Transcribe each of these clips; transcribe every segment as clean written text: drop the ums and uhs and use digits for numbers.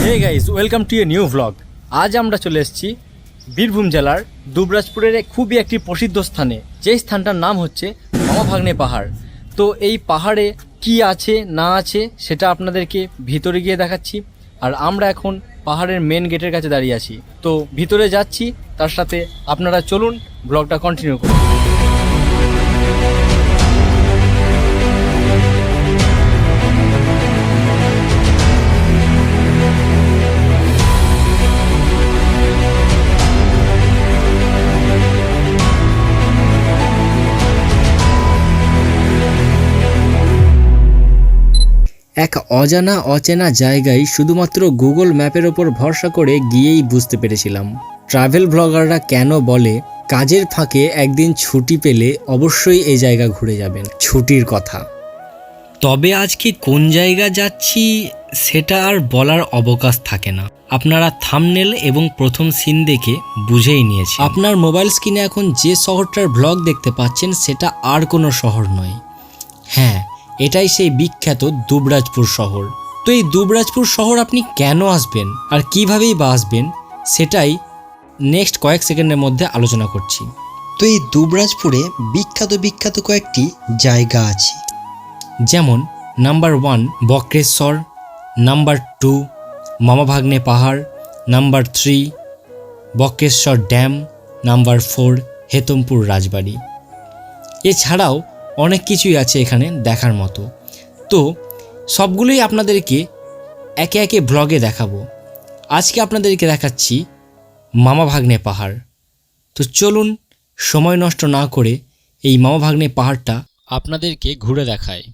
Hey guys, welcome to a new vlog. আজ আমরা চলে এসেছি বীরভূম জেলার দুবরাজপুরের খুবই একটি প্রসিদ্ধ স্থানে, যেই স্থানটার নাম হচ্ছে মামা ভাগ্নে পাহাড়। তো এই পাহাড়ে কি আছে না আছে সেটা আপনাদেরকে ভিতরে গিয়ে দেখাচ্ছি। আর আমরা এখন পাহাড়ের মেন গেটের কাছে দাঁড়িয়ে আছি, তো ভিতরে যাচ্ছি। তার সাথে আপনারা চলুন ব্লগটা কন্টিনিউ করুন। এক অজানা অচেনা জায়গায় শুধুমাত্র গুগল ম্যাপের ওপর ভরসা করে গিয়েই বুঝতে পেরেছিলাম ট্রাভেল ব্লগাররা কেন বলে কাজের ফাঁকে একদিন ছুটি পেলে অবশ্যই এই জায়গা ঘুরে যাবেন। ছুটির কথা। তবে আজকে কোন জায়গা যাচ্ছি সেটা আর বলার অবকাশ থাকে না। আপনারা থাম্বনেল এবং প্রথম সিন দেখে বুঝেই নিয়েছেন। আপনার মোবাইল স্ক্রিনে এখন যে শহরটার ব্লগ দেখতে পাচ্ছেন সেটা আর কোনো শহর নয়। হ্যাঁ, এটাই সেই বিখ্যাত দুবরাজপুর শহর। তো এই দুবরাজপুর শহর আপনি কেন আসবেন আর কিভাবেই বা আসবেন সেটাই নেক্সট কয়েক সেকেন্ডের মধ্যে আলোচনা করছি। তো এই দুবরাজপুরে বিখ্যাত কয়েকটি জায়গা আছে, যেমন number 1 Bakreshwar, number 2 Mama Bhagne Pahar, number 3 Bakreshwar dam, number 4 Hetampur Rajbari. এছাড়াও অনেক কিছুই আছে এখানে দেখার মতো। তো সবগুলোই আপনাদেরকে একে একে ব্লগে দেখাবো। আজকে আপনাদেরকে দেখাচ্ছি মামা ভাগ্নে পাহাড়। তো চলুন সময় নষ্ট না করে এই মামা ভাগ্নে পাহাড়টা আপনাদেরকে ঘুরে দেখায়।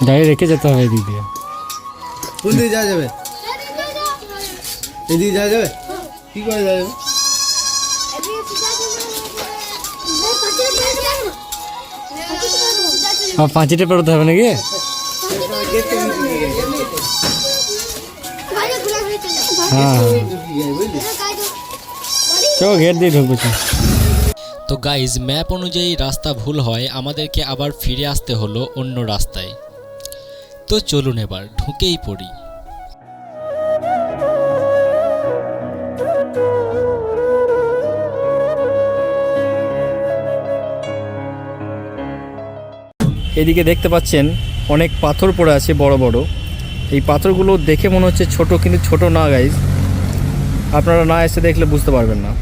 গাড়ি রেখে যেতে হবে এদিক দিয়ে। কোন দিকে যাওয়া যাবে? এদিকে যাওয়া যাবে? কি করে যাওয়া যাবে? পাঁচিটে পেরোতে হবে নাকি? হ্যাঁ, চো গেট দিয়ে ঢুকবো। তো গাইজ, ম্যাপ অনুযায়ী রাস্তা ভুল হয়, আমাদেরকে আবার ফিরে আসতে হলো অন্য রাস্তায়। তো চলুন এবার ঢুকেই পড়ি। এদিকে দেখতে পাচ্ছেন অনেক পাথর পড়ে আছে বড় বড়। এই পাথরগুলো দেখে মনে হচ্ছে ছোট, কিন্তু ছোট না গাইজ। আপনারা না এসে দেখলে বুঝতে পারবেন না।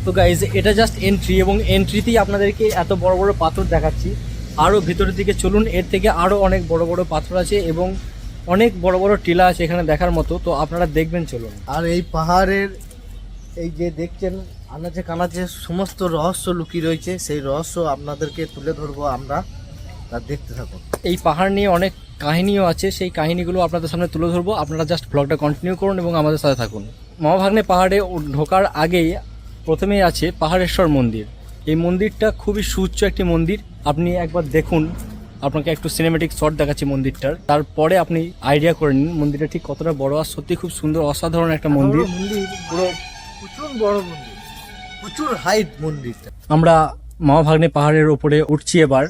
তো গাইজ, এটা জাস্ট এন্ট্রি, এবং এন্ট্রিতেই আপনাদেরকে এত বড় বড় পাথর দেখাচ্ছি। আরও ভিতরের দিকে চলুন, এর থেকে আরও অনেক বড় বড় পাথর আছে এবং অনেক বড় বড় টিলা আছে এখানে দেখার মতো। তো আপনারা দেখবেন, চলুন। আর এই পাহাড়ের এই যে দেখছেন আনাচে কানাচে সমস্ত রহস্য লুকিয়ে রয়েছে, সেই রহস্য আপনাদেরকে তুলে ধরবো আমরা, তা দেখতে থাকুন। এই পাহাড় নিয়ে অনেক কাহিনীও আছে, সেই কাহিনীগুলো আপনাদের সামনে তুলে ধরবো। আপনারা জাস্ট ব্লগটা কন্টিনিউ করুন এবং আমাদের সাথে থাকুন। মামা ভাগ্নে পাহাড়ে ঢোকার আগেই প্রথমেই আছে পাহাড়েশ্বর মন্দির। এই মন্দিরটা খুবই সুউচ্চ একটি মন্দির। আপনি একবার দেখুন, আপনাকে একটু সিনেমেটিক শট দেখাচ্ছি মন্দিরটার, তারপরে আপনি আইডিয়া করে নিন মন্দিরটা ঠিক কতটা বড়। আর সত্যি খুব সুন্দর, অসাধারণ একটা মন্দির। পুরো প্রচুর বড় মন্দির, প্রচুর হাইট মন্দিরটা। আমরা মামা ভাগ্নে পাহাড়ের ওপরে উঠছি এবার,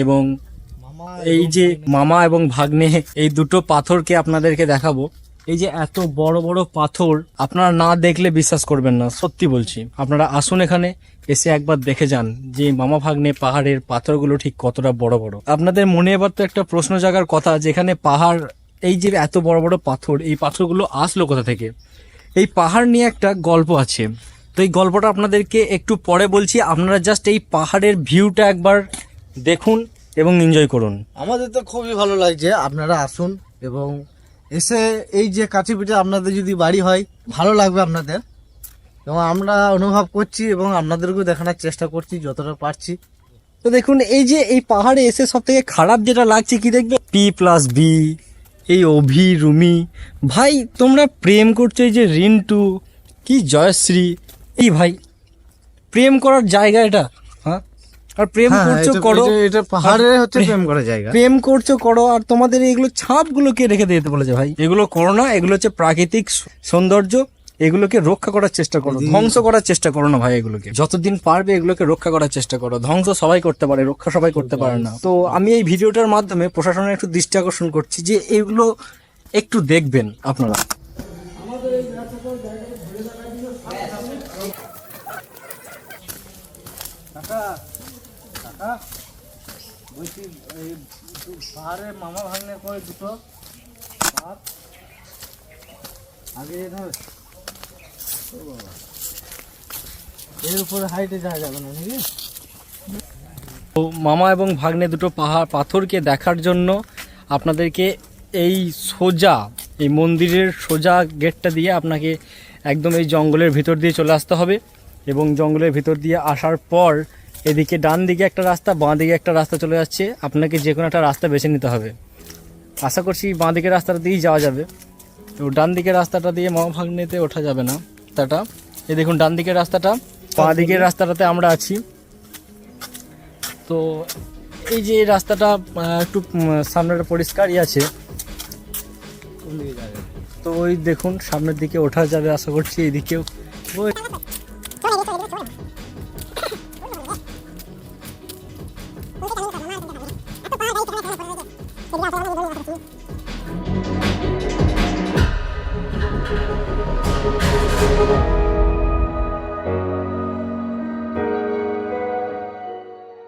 এবং এই যে মামা এবং ভাগ্নে এই দুটো পাথরকে আপনাদেরকে দেখাবো। এই যে এত বড় বড় পাথর, আপনারা না দেখলে বিশ্বাস করবেন না, সত্যি বলছি। আপনারা আসুন এখানে, এসে একবার দেখে যান যে মামা ভাগ্নে পাহাড়ের পাথরগুলো ঠিক কতটা বড় বড়। আপনাদের মনে এবার তো একটা প্রশ্ন জাগার কথা, যেখানে পাহাড়, এই যে এত বড় বড় পাথর, এই পাথরগুলো আসলো কোথা থেকে? এই পাহাড় নিয়ে একটা গল্প আছে, তো এই গল্পটা আপনাদেরকে একটু পরে বলছি। আপনারা জাস্ট এই পাহাড়ের ভিউটা একবার দেখুন এবং এনজয় করুন। আমাদের তো খুবই ভালো লাগছে, আপনারা আসুন এবং এসে এই যে কাছে পিঠে আপনাদের যদি বাড়ি হয় ভালো লাগবে আপনাদের, এবং আমরা অনুভব করছি এবং আপনাদেরকেও দেখানোর চেষ্টা করছি যতটা পারছি। তো দেখুন, এই যে এই পাহাড়ে এসে সব থেকে খারাপ যেটা লাগছে কি দেখবে, P+B, এই অভি, রুমি, ভাই তোমরা প্রেম করছো, এই যে রিন্টু, কি জয়শ্রী! এই ভাই, প্রেম করার জায়গা এটা, হ্যাঁ? আর প্রেম করছো করো, এটা পাহাড়ে হচ্ছে প্রেম করার জায়গা। প্রেম করছো করো, আর তোমাদের এগুলো ছাপগুলো কে রেখে দিতে বলেছে ভাই? এগুলো করো না, এগুলো হচ্ছে প্রাকৃতিক সৌন্দর্য, এগুলোকে রক্ষা করার চেষ্টা করো, ধ্বংস করার চেষ্টা করো না ভাই। এগুলোকে যতদিন পারবে এগুলোকে রক্ষা করার চেষ্টা করো। ধ্বংস সবাই করতে পারে, রক্ষা সবাই করতে পারে না। তো আমি এই ভিডিওটার মাধ্যমে প্রশাসনের একটু দৃষ্টি আকর্ষণ করছি যে এগুলো একটু দেখবেন আপনারা। বলছি এই পাহাড়ে মামা ভাগ্নে করে দুটো আগে এর উপরে হাইটে যাওয়া যাবে না নাকি? তো মামা এবং ভাগ্নে দুটো পাথরকে দেখার জন্য আপনাদেরকে এই সোজা, এই মন্দিরের সোজা গেটটা দিয়ে আপনাকে একদম এই জঙ্গলের ভিতর দিয়ে চলে আসতে হবে। এবং জঙ্গলের ভিতর দিয়ে আসার পর এদিকে ডান দিকে একটা রাস্তা, বাঁ দিকে একটা রাস্তা চলে যাচ্ছে। আপনাকে যে কোনো একটা রাস্তা বেছে নিতে হবে। আশা করছি বাঁ দিকের রাস্তাটা দিয়েই যাওয়া যাবে। তো ডান দিকের রাস্তাটা দিয়ে মামা ভাগ্নেতে ওঠা যাবে না। রাস্তাটা এই দেখুন, ডান দিকের রাস্তাটা, বাঁ দিকের রাস্তাটাতে আমরা আছি। তো এই যে এই রাস্তাটা একটু সামনেটা পরিষ্কারই আছে। কোন দিকে যাবে? তো ওই দেখুন সামনের দিকে ওঠা যাবে আশা করছি। এইদিকেও ওই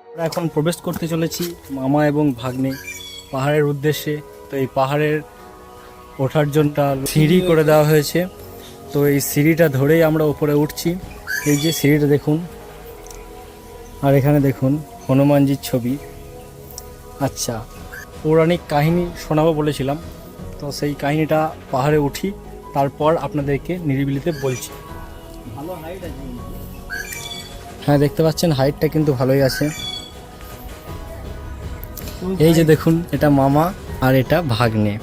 আমরা এখন প্রবেশ করতে চলেছি মামা এবং ভাগ্নে পাহাড়ের উদ্দেশ্যে। তো এই পাহাড়ের ওঠার জন্য সিঁড়ি করে দেওয়া হয়েছে। তো এই সিঁড়িটা ধরেই আমরা উপরে উঠছি। এই যে সিঁড়িটা দেখুন, আর এখানে দেখুন হনুমানজির ছবি। আচ্ছা, পৌরাণিক কাহিনী শোনাবো বলেছিলাম, তো সেই কাহিনীটা পাহাড়ে উঠি, তারপর আপনাদেরকে নিরিবিলিতে বলছি। ভালো হাইট আছে। হ্যাঁ, দেখতে পাচ্ছেন হাইটটা কিন্তু ভালোই আছে। এই যে দেখুন, এটা মামা আর এটা ভাগ্নে।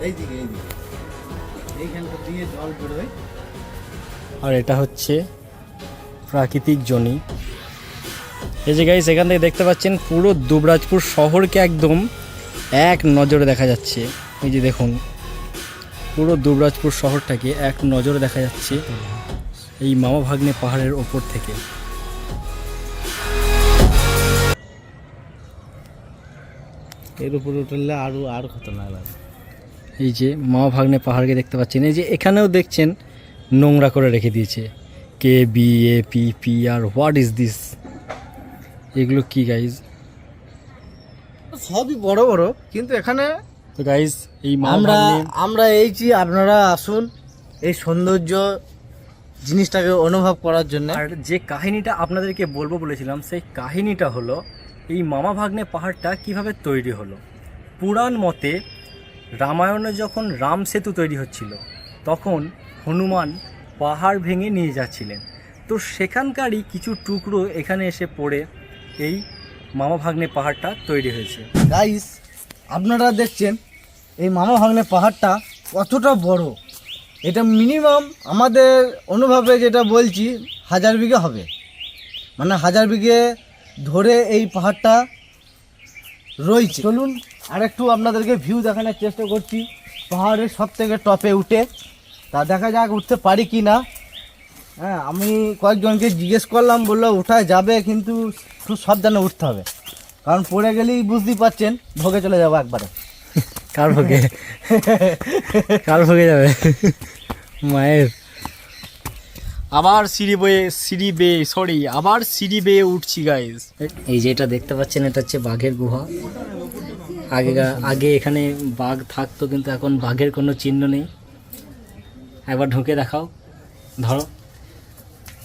এইদিকে এইখানটা দিয়ে জল বেরোয়। আর এটা হচ্ছে প্রাকৃতিক জনি। এই যে গাইস, এখান থেকে দেখতে পাচ্ছেন পুরো দুবরাজপুর শহরকে একদম এক নজরে দেখা যাচ্ছে। এই যে দেখুন, পুরো দুবরাজপুর শহরটাকে এক নজরে দেখা যাচ্ছে এই মামা ভাগ্নে পাহাড়ের ওপর থেকে। এর উপরে উঠলে আরো খতরনাক লাগে। এই যে মামা ভাগ্নে পাহাড়কে দেখতে পাচ্ছেন। এই যে এখানেও দেখছেন নোংরা করে রেখে দিয়েছে KBAPPR। What is this? এগুলো কি গাইজ? সবই বড় বড়, কিন্তু এখানে তো গাইজ এই মামা আমরা ভাগ্নে আমরা এইছি, আপনারা আসুন এই সৌন্দর্য জিনিসটাকে অনুভব করার জন্য। আর যে কাহিনীটা আপনাদেরকে বলবো বলেছিলাম, সেই কাহিনীটা হলো এই মামা ভাগ্নে পাহাড়টা কিভাবে তৈরি হলো। পুরাণ মতে রামায়ণে যখন রাম সেতু তৈরি হচ্ছিল, তখন হনুমান পাহাড় ভেঙে নিয়ে যাচ্ছিলেন। তো সেখানকারই কিছু টুকরো এখানে এসে পড়ে এই মামা ভাগ্নে পাহাড়টা তৈরি হয়েছে। গাইস, আপনারা দেখছেন এই মামা ভাগ্নে পাহাড়টা কতটা বড়। এটা মিনিমাম আমাদের অনুভবে যেটা বলছি 1000 বিঘে হবে, মানে 1000 বিঘে ধরে এই পাহাড়টা রয়েছে। চলুন আর একটু আপনাদেরকে ভিউ দেখানোর চেষ্টা করছি পাহাড়ের সব থেকে টপে উঠে। তা দেখা যাক উঠতে পারি কি না। হ্যাঁ, আমি কয়েকজনকে জিজ্ঞেস করলাম, বললো উঠা যাবে, কিন্তু একটু সাবধানে উঠতে হবে, কারণ পড়ে গেলেই বুঝতেই পারছেন ভোগে চলে যাবো একবারে। কার ভোগে? কার ভোগে যাবে? মায়ের। আবার সিঁড়ি বেয়ে উঠছি গাইস। এই যে এটা দেখতে পাচ্ছেন, এটা হচ্ছে বাঘের গুহা। আগে এখানে বাঘ থাকতো, কিন্তু এখন বাঘের কোনো চিহ্ন নেই। একবার ঢুকে দেখাও, ধরো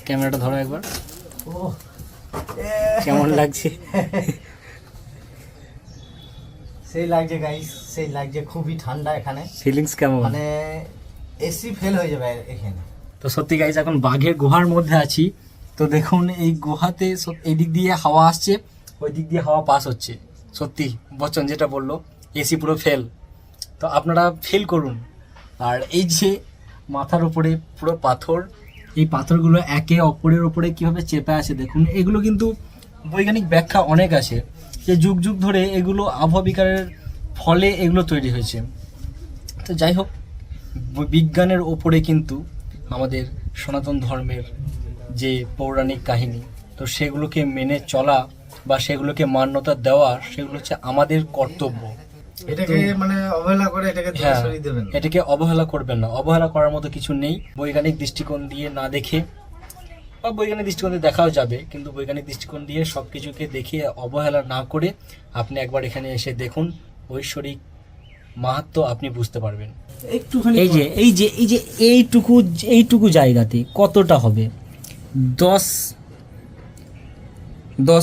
ক্যামেরাটা, ধরো একবার। কেমন লাগছে? সেই লাগছে গাইস, সেই লাগছে, খুবই ঠান্ডা এখানে। ফিলিংস কেমন? মানে এসি ফেল হয়ে যাবে এখানে। তো সত্যি গাইস, এখন বাঘের গুহার মধ্যে আছি। তো দেখুন এই গুহাতে এই দিক দিয়ে হাওয়া আসছে, ওই দিক দিয়ে হাওয়া পাস হচ্ছে। সত্যি বচ্চন যেটা বললো, এসি পুরো ফেল। তো আপনারা ফিল করুন। আর এই যে মাথার উপরে পুরো পাথর, এই পাথরগুলো একে অপরের ওপরে কিভাবে চেপে আছে দেখুন। এগুলো কিন্তু বৈজ্ঞানিক ব্যাখ্যা অনেক আছে, যে যুগ যুগ ধরে এগুলো আবহাওয়া বিকারের ফলে এগুলো তৈরি হয়েছে। তো যাই হোক, বিজ্ঞানের ওপরে কিন্তু আমাদের সনাতন ধর্মের যে পৌরাণিক কাহিনী, তো সেগুলোকে মেনে চলা বা সেগুলোকে মান্যতা দেওয়া, সেগুলো হচ্ছে আমাদের কর্তব্য। এটাকে মানে অবহেলা করে এটাকে দূরে হ্যাঁ, সরিয়ে দেবেন। এটাকে অবহেলা করবেন না। অবহেলা করার মতো কিছু নেই। বৈজ্ঞানিক দৃষ্টিকোণ দিয়ে না দেখে, বা বৈজ্ঞানিক দৃষ্টিকোণ দিয়ে দেখাও যাবে, কিন্তু বৈজ্ঞানিক দৃষ্টিকোণ দিয়ে সব কিছুকে দেখে অবহেলা না করে আপনি একবার এখানে এসে দেখুন, ঐশ্বরিক মাহাত্ম্য আপনি বুঝতে পারবেন। একটুখানি এইটুকু জায়গাতে কতটা হবে? 10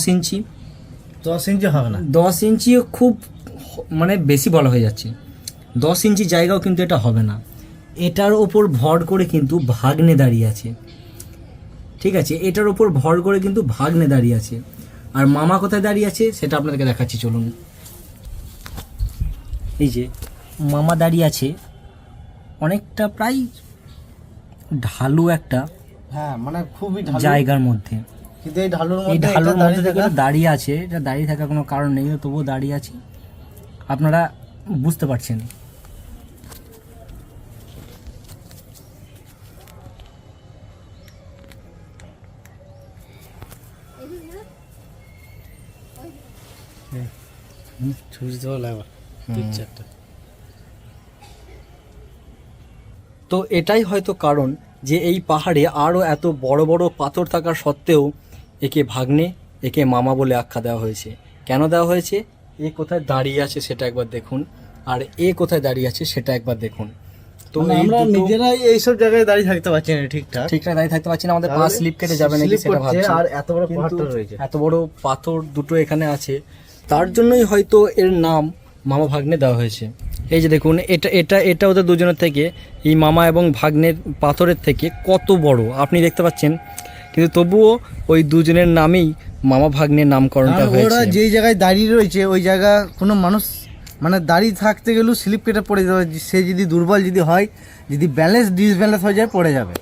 ইঞ্চি। 10 ইঞ্চি হবে না। 10 ইঞ্চিও খুব মানে বেশি বলা হয়ে যাচ্ছে। 10 ইঞ্চি জায়গাও কিন্তু এটা হবে না। এটার ওপর ভর করে কিন্তু ভাগ্নে দাঁড়িয়ে আছে, ঠিক আছে? এটার ওপর ভর করে কিন্তু ভাগ্নে দাঁড়িয়ে আছে। আর মামা কোথায় দাঁড়িয়ে আছে সেটা আপনাদেরকে দেখাচ্ছি, চলুন। এই যে মামা দাঁড়িয়ে আছে অনেকটা প্রায় ঢালু একটা হ্যাঁ, মানে খুবই ঢালু জায়গার মধ্যে। কিন্তু এই ঢালুর এই মধ্যে ঢালুর এটা মধ্যে দাঁড়িয়ে থেকে থাকা- দাঁড়িয়ে আছে। এটা দাঁড়িয়ে থাকার কোনো কারণ নেই, তবুও দাঁড়িয়ে আছে। আপনারা বুঝতে পারছেন। ছবি তো লাগবে পিকচারটা। তো এটাই হয়তো কারণ যে এই পাহাড়ে আরও এত বড় বড় পাথর থাকা সত্ত্বেও একে ভাগ্নে, একে মামা বলে আখ্যা দেওয়া হয়েছে। কেন দেওয়া হয়েছে? এ কোথায় দাঁড়িয়ে আছে সেটা একবার দেখুন, আর এ কোথায় দাঁড়িয়ে আছে সেটা একবার দেখুন। তো মানে এই আমরা দুটো নিজেরাই এইসব জায়গায় দাঁড়িয়ে থাকতে পারছি না ঠিকঠাক। ঠিকঠাক দাঁড়িয়ে থাকতে পারছি না, আমাদের পা তাহলে স্লিপ কেটে যাবে নাকি slip সেটা করছে, ভাবছি। আর এত বড় কিন্তু পাহাড়টা রয়েছে। এত বড় পাথর দুটো এখানে আছে, তার জন্যই হয়তো এর নাম মামা ভাগ্নে দেওয়া হয়েছে। এই যে দেখুন, এটা এটা এটা ওদের দুজনের থেকে, এই মামা এবং ভাগ্নের পাথরের থেকে কত বড় আপনি দেখতে পাচ্ছেন, কিন্তু তবুও ওই দুজনের নামেই মামা ভাগ্নের নামকরণটা আর ওরা হয়েছে। যেই জায়গায় দাঁড়িয়ে রয়েছে ওই জায়গা কোনো মানুষ মানে দাঁড়িয়ে থাকতে গেলেও স্লিপ কেটে পড়ে যাবে। সে যদি দুর্বল যদি হয়, যদি ব্যালেন্স ডিসব্যালেন্স হয়ে যায়, পড়ে যাবে।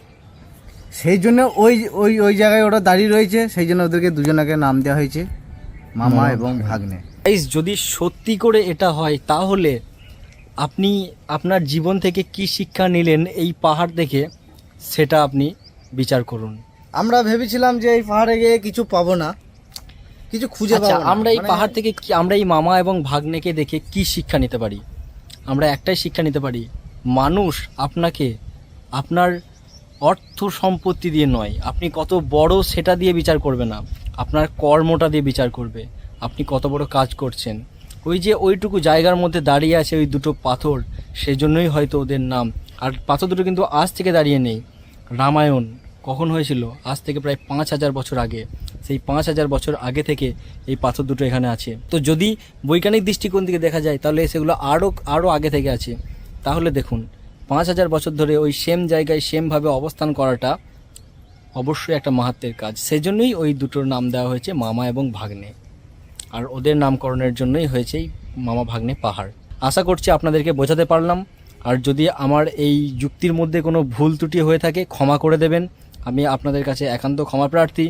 সেই জন্য ওই ওই ওই জায়গায় ওরা দাঁড়িয়ে রয়েছে, সেই জন্য ওদেরকে দুজনকে নাম দেওয়া হয়েছে মামা এবং ভাগ্নে। গাইস, যদি সত্যি করে এটা হয় তাহলে আপনি আপনার জীবন থেকে কি শিক্ষা নিলেন এই পাহাড় দেখে সেটা আপনি বিচার করুন। আমরা ভেবেছিলাম যে এই পাহাড়ে গিয়ে কিছু পাবো না, কিছু খুঁজে আচ্ছা, পাবো না। আমরা এই মানে পাহাড় থেকে আমরা এই মামা এবং ভাগ্নেকে দেখে কি শিক্ষা নিতে পারি? আমরা একটাই শিক্ষা নিতে পারি, মানুষ আপনাকে আপনার অর্থ সম্পত্তি দিয়ে নয়, আপনি কত বড় সেটা দিয়ে বিচার করবে না, আপনার কর্মটা দিয়ে বিচার করবে। আপনি কত বড় কাজ করছেন। ওই যে ওইটুকু জায়গার মধ্যে দাঁড়িয়ে আছে ওই দুটো পাথর, সেজন্যই হয়তো ওদের নাম। আর পাথর দুটো কিন্তু আজ থেকে দাঁড়িয়ে নেই। রামায়ণ কখন হয়েছিল? আজ থেকে প্রায় 5000 বছর আগে। সেই 5000 বছর আগে থেকে এই পাথর দুটো এখানে আছে। তো যদি বৈজ্ঞানিক দৃষ্টিকোণ থেকে দেখা যায় তাহলে সেগুলো আরও আগে থেকে আছে। তাহলে দেখুন, 5000 বছর ধরে ওই সেম জায়গায় সেমভাবে অবস্থান করাটা অবশ্যই একটা মাহাত্ম্যের কাজ। সেই জন্যই ওই দুটোর নাম দেওয়া হয়েছে মামা এবং ভাগ্নে, আর ওদের নামকরণের জন্যই হয়েছে এই মামা ভাগ্নে পাহাড়। আশা করছি আপনাদেরকে বোঝাতে পারলাম। আর যদি আমার এই যুক্তির মধ্যে কোনো ভুল ত্রুটি হয়ে থাকে ক্ষমা করে দেবেন, আমি আপনাদের কাছে একান্ত ক্ষমা প্রার্থী।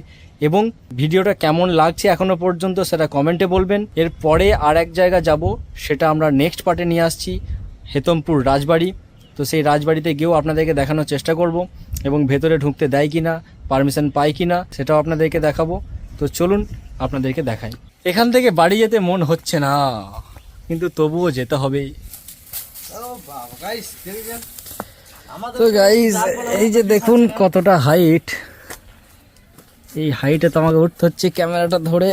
এবং ভিডিওটা কেমন লাগছে এখনও পর্যন্ত সেটা কমেন্টে বলবেন। এরপরে আর এক জায়গা যাব, সেটা আমরা নেক্সট পার্টে নিয়ে আসছি, হেতমপুর রাজবাড়ি। তো সেই রাজবাড়িতে গিয়েও আপনাদেরকে দেখানোর চেষ্টা করব, এবং ভেতরে ঢুকতে দেয় কি না, পারমিশন পাই কি না সেটাও আপনাদেরকে দেখাবো। তো চলুন আপনাদেরকে দেখাই। এখান থেকে বাড়ি যেতে মন হচ্ছে না, কিন্তু তবুও যেতে হবেই। তো গাইজ, এই যে দেখুন কতটা হাইট, এই হাইটে তো আমাকে উঠতে হচ্ছে ক্যামেরাটা ধরে,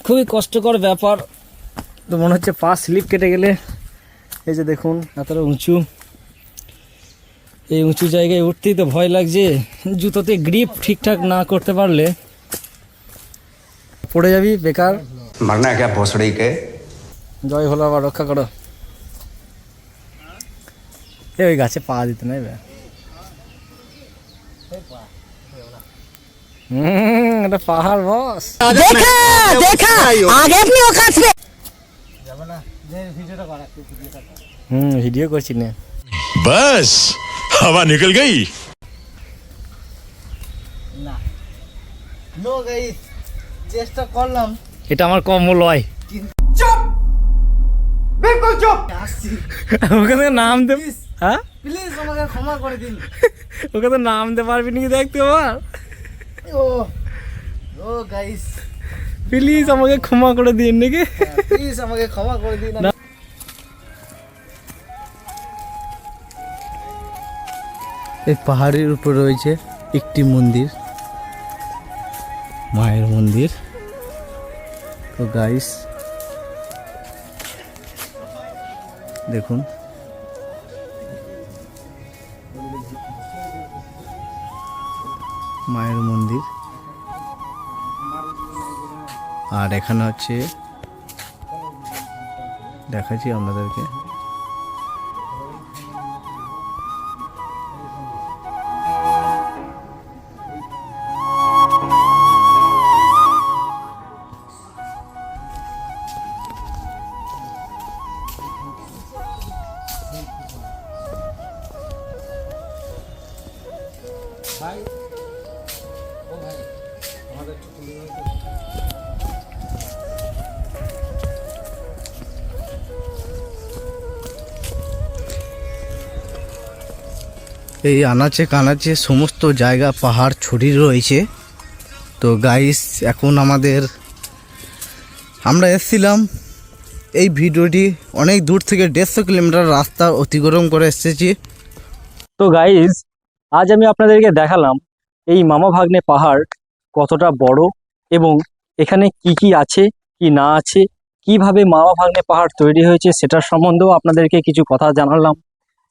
খুবই কষ্টকর ব্যাপার। তো মনে হচ্ছে পা স্লিপ কেটে গেলে। এই যে দেখুন এতটা উঁচু, এই উঁচু জায়গায় উঠতেই তো ভয় লাগছে। জুতোতে গ্রিপ ঠিকঠাক না করতে পারলে পড়ে যাবি বেকার। मरना है क्या भोसड़ी के। জয় হলো, আবার রক্ষা করো। ওই গাছে পা দিতে নাই বে। এটা পাহাড় বস। ভিডিও করছি না। बस हवा निकल गई। না নো গাইস, চেষ্টা করলাম এটা আমার কম মূল্য হয়। বিলকুল চুপ। আসছি, ওখানে নাম দে, হ্যাঁ প্লিজ আমাকে ক্ষমা করে দিন। ওখানে নাম দে পারবি নাকি দেখতে আমার, ও ও গাইস, প্লিজ আমাকে ক্ষমা করে দিন নাকি। প্লিজ আমাকে ক্ষমা করে দিন। এই পাহাড়ের উপর রয়েছে একটি মন্দির, মায়ের মন্দির। তো গাইস দেখুন, মায়ের মন্দির। আর এখানে হচ্ছে, দেখাচ্ছি আপনাদেরকে, এই আনাচে কানাচে সমস্ত জায়গা পাহাড় ছড়িয়ে রয়েছে। তো গাইস এখন আমরা এসেছিলাম, এই ভিডিওটি অনেক দূর থেকে 150 কিলোমিটার রাস্তা অতিক্রম করে এসেছি। তো গাইজ, আজ আমি আপনাদেরকে দেখালাম এই মামা ভাগ্নে পাহাড় কতটা বড় এবং এখানে কি কি আছে কি না আছে, কিভাবে মামা ভাগ্নে পাহাড় তৈরি হয়েছে সেটার সম্বন্ধেও আপনাদেরকে কিছু কথা জানালাম।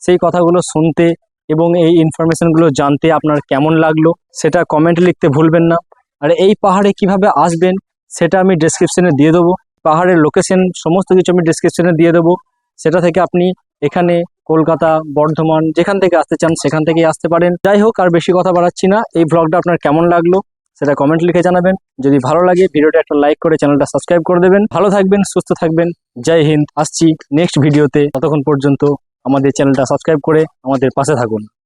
সেই কথাগুলো শুনতে এবং এই ইনফরমেশনগুলো জানতে আপনার কেমন লাগলো সেটা কমেন্টে লিখতে ভুলবেন না। আর এই পাহাড়ে কিভাবে আসবেন সেটা আমি ডেসক্রিপশনে দিয়ে দেবো, পাহাড়ের লোকেশন সমস্ত কিছু আমি ডেসক্রিপশনে দিয়ে দেবো। সেটা থেকে আপনি এখানে কলকাতা, বর্ধমান যেখান থেকে আসতে চান সেখান থেকেই আসতে পারেন। যাই হোক, আর বেশি কথা বাড়াচ্ছি না, এই ব্লগটা আপনার কেমন লাগলো সেটা কমেন্ট লিখে জানাবেন। যদি ভালো লাগে ভিডিওটা একটা লাইক করে চ্যানেলটা সাবস্ক্রাইব করে দেবেন। ভালো থাকবেন, সুস্থ থাকবেন, জয় হিন্দ। আসছি নেক্সট ভিডিওতে, ততক্ষণ পর্যন্ত আমাদের চ্যানেলটা সাবস্ক্রাইব করে আমাদের পাশে থাকুন।